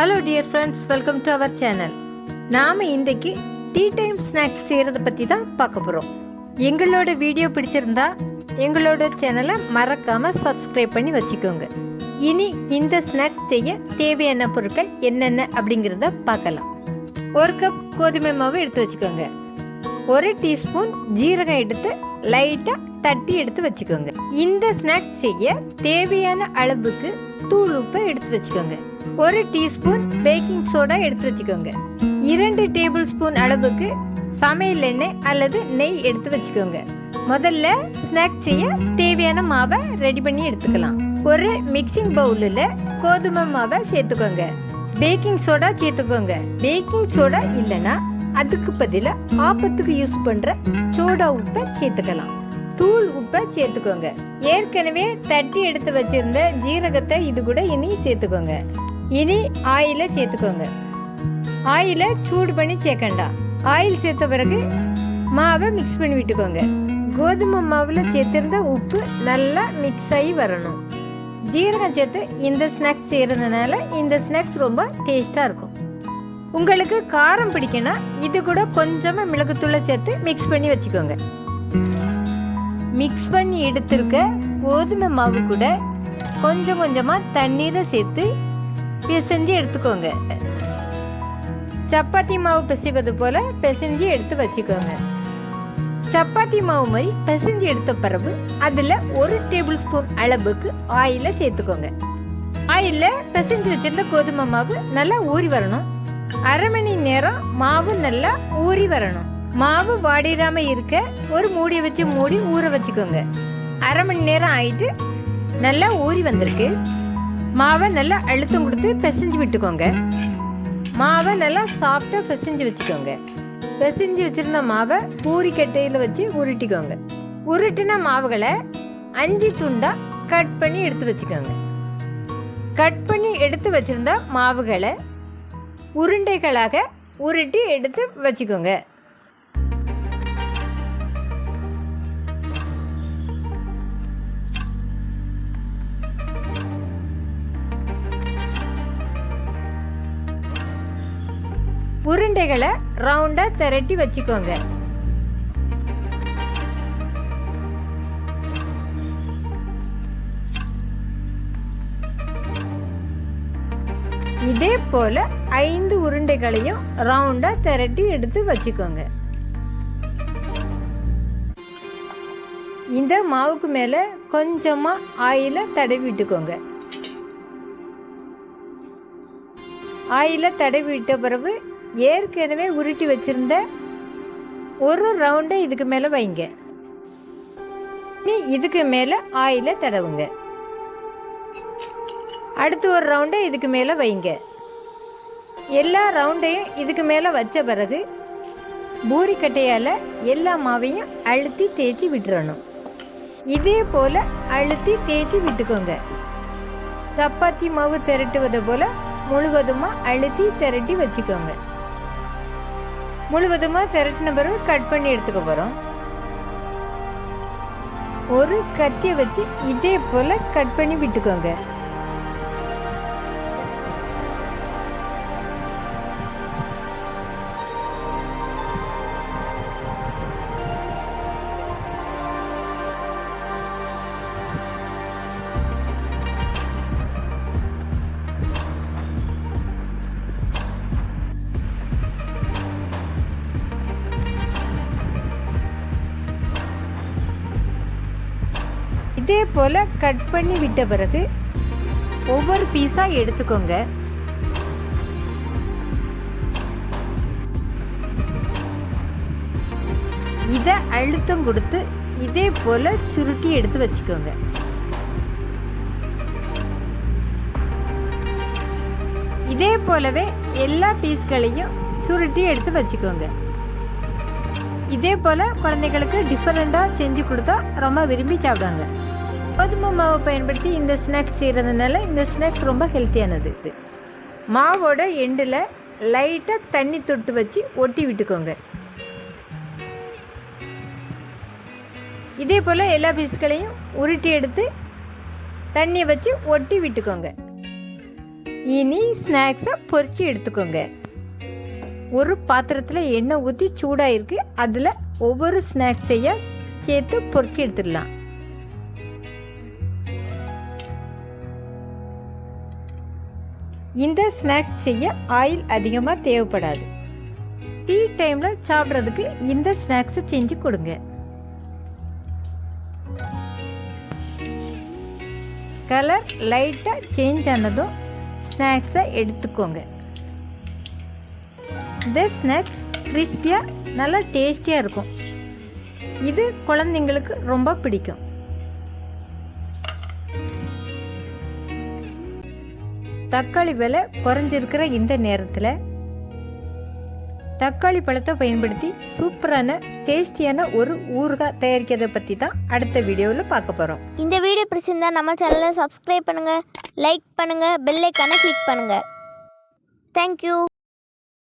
Hello dear friends, welcome to our channel. நாம் இன்றைக்கு tea time snacks செய்கிறத பற்றி தான் பார்க்க போகிறோம். எங்களோட வீடியோ பிடிச்சிருந்தா எங்களோட சேனலை மறக்காமல் சப்ஸ்கிரைப் பண்ணி வச்சுக்கோங்க. இனி இந்த ஸ்நாக்ஸ் செய்ய தேவையான பொருட்கள் என்னென்ன அப்படிங்கிறத பார்க்கலாம். 1 கப் கோதுமை மாவு எடுத்து வச்சுக்கோங்க. 1 டீஸ்பூன் ஜீரகம் எடுத்து லைட்டாக தட்டி எடுத்து வச்சுக்கோங்க. இந்த ஸ்நாக்ஸ் செய்ய தேவையான அளவுக்கு தூள் உப்பை எடுத்து வச்சுக்கோங்க. 1 டீஸ்பூன் பேக்கிங் சோடா எடுத்து வச்சுக்கோங்க. 2 டேபிள் ஸ்பூன் அளவுக்கு சமையல் எண்ணெய் அல்லது நெய் எடுத்து வச்சுக்கோங்க. முதல்ல ஸ்நாக்ஸ் செய்ய தேவையான மாவை ரெடி பண்ணி எடுத்துக்கலாம். ஒரு மிக்சிங் பவுலில் கோதுமை மாவை சேர்த்துக்கோங்க. பேக்கிங் சோடா சேர்த்துக்கோங்க. பேக்கிங் சோடா இல்லைன்னா அதுக்கு பதிலாக ஆப்பத்துக்கு யூஸ் பண்ணுற சோடா உப்பை சேர்த்துக்கலாம். தூள் உப்பை சேர்த்துக்கோங்க. ஏற்கனவே தட்டி எடுத்து வச்சிருந்த ஜீரகத்தை இது கூட இனி சேர்த்துக்கோங்க. இனி ஆயிலை சேர்த்துக்கோங்க. ஆயிலை சூடு பண்ணி சேர்க்கண்டாம். ஆயில் சேர்த்த பிறகு மாவை மிக்ஸ் பண்ணி விட்டுக்கோங்க. கோதுமை மாவில் சேர்த்திருந்த உப்பு நல்லா மிக்ஸ் ஆகி வரணும். ஜீரகம் சேர்த்து இந்த ஸ்நாக்ஸ் செய்கிறதுனால இந்த ஸ்நாக்ஸ் ரொம்ப டேஸ்டாக இருக்கும். உங்களுக்கு காரம் பிடிக்குன்னா இது கூட கொஞ்சமாக மிளகுத்தூளை சேர்த்து மிக்ஸ் பண்ணி வச்சுக்கோங்க. மிக்ஸ் பண்ணி எடுத்திருக்க கோதுமை மாவு கூட கொஞ்சம் கொஞ்சமாக தண்ணீரை சேர்த்து பிசைஞ்சு எடுத்துக்கோங்க. சப்பாத்தி மாவு பிசைவது போல பிசைஞ்சு எடுத்து வச்சுக்கோங்க. சப்பாத்தி மாவு மாதிரி பிசைஞ்சு எடுத்த பிறகு அதில் 1 டேபிள் ஸ்பூன் அளவுக்கு ஆயிலை சேர்த்துக்கோங்க. ஆயிலில் பிசைஞ்சு வச்சிருந்த கோதுமை மாவு நல்லா ஊறி வரணும். 1/2 மணி நேரம் மாவு நல்லா ஊறி வரணும். மாவு வாடிடாம இருக்க ஒரு மூடியை வச்சு மூடி ஊற வச்சுக்கோங்க. 1/2 மணி நேரம் ஆயிட்டு நல்லா ஊறி வந்திருக்கு. மாவை நல்லா அழுத்தம் கொடுத்து பிசைஞ்சு விட்டுக்கோங்க. மாவை நல்லா சாஃப்டாக பிசைஞ்சு வச்சுக்கோங்க. பிசைஞ்சு வச்சிருந்த மாவை பூரிக்கட்டையில் வச்சு உருட்டிக்கோங்க. உருட்டின மாவுகளை 5 துண்டா கட் பண்ணி எடுத்து வச்சுக்கோங்க. கட் பண்ணி எடுத்து வச்சிருந்த மாவுகளை உருண்டைகளாக உருட்டி எடுத்து வச்சுக்கோங்க. உருண்டைகளை ரவுண்டா திரட்டி வச்சுக்கோங்க. இதே போல 5 உருண்டைகளையும் ரவுண்டா திரட்டி எடுத்து வச்சுக்கோங்க. இந்த மாவுக்கு மேல கொஞ்சமா ஆயில தடவி விட்டுக்கோங்க. ஆயில தடவி விட்ட பிறகு ஏற்கனவே உருட்டி வச்சிருந்த ஒரு ரவுண்டை இதுக்கு மேலே வைங்க. இதுக்கு மேலே ஆயில தடவுங்க. அடுத்து ஒரு ரவுண்டை இதுக்கு மேலே வைங்க. எல்லா ரவுண்டையும் இதுக்கு மேலே வச்ச பிறகு பூரிக்கட்டையால் எல்லா மாவையும் அழுத்தி தேய்ச்சி விட்டுறணும். இதே போல் அழுத்தி தேய்ச்சி விட்டுக்கோங்க. சப்பாத்தி மாவு திரட்டுவதை போல் முழுவதுமாக அழுத்தி திரட்டி வச்சுக்கோங்க. முழுவதுமாக திரட்டின பிறகு கட் பண்ணி எடுத்துக்க போகிறோம். ஒரு கத்தியை வச்சு இதே போல் கட் பண்ணி விட்டுக்கோங்க. இதே போல் கட் பண்ணி விட்ட பிறகு ஒவ்வொரு பீஸாக எடுத்துக்கோங்க. இதை அழுத்தம் கொடுத்து இதே போல் சுருட்டி எடுத்து வச்சுக்கோங்க. இதே போலவே எல்லா பீஸ்களையும் சுருட்டி எடுத்து வச்சுக்கோங்க. இதே போல் குழந்தைகளுக்கு டிஃப்ரெண்ட்டாக செஞ்சு கொடுத்தா ரொம்ப விரும்பி சாப்பிடுவாங்க. கோதுமை மாவை பயன்படுத்தி இந்த ஸ்நாக்ஸ் செய்கிறதுனால இந்த ஸ்நாக்ஸ் ரொம்ப ஹெல்த்தியானது. மாவோட எண்டில் லைட்டாக தண்ணி தொட்டு வச்சு ஒட்டி விட்டுக்கோங்க. இதே போல் எல்லா பீஸ்களையும் உருட்டி எடுத்து தண்ணியை வச்சு ஒட்டி விட்டுக்கோங்க. இனி ஸ்நாக்ஸை பொரித்து எடுத்துக்கோங்க. ஒரு பாத்திரத்தில் எண்ணெய் ஊற்றி சூடாயிருக்கு. அதில் ஒவ்வொரு ஸ்நாக்ஸையாக சேர்த்து பொரித்து எடுத்துடலாம். இந்த ஸ்நாக்ஸ் செய்ய ஆயில் அதிகமாக தேவைப்படாது. டீ டைமில் சாப்பிட்றதுக்கு இந்த ஸ்நாக்ஸை செஞ்சு கொடுங்க. கலர் லைட்டாக சேஞ்ச் ஆனதும் ஸ்நாக்ஸை எடுத்துக்கோங்க. இந்த ஸ்நாக்ஸ் கிறிஸ்பியாக நல்லா டேஸ்டியாக இருக்கும். இது குழந்தைங்களுக்கு ரொம்ப பிடிக்கும். தக்காளி விலை குறைஞ்சிருக்கிற இந்த நேரத்தில் தக்காளி பழத்தை பயன்படுத்தி சூப்பரான டேஸ்டியான ஒரு ஊறுகாய் தயாரிக்கிறதை பற்றி தான் அடுத்த வீடியோவில் பார்க்க போகிறோம். இந்த வீடியோ பிடிச்சிருந்தா நம்ம சேனலை சப்ஸ்கிரைப் பண்ணுங்கள், லைக் பண்ணுங்கள், பெல் ஐக்கானை கிளிக் பண்ணுங்கள். தேங்க்யூ.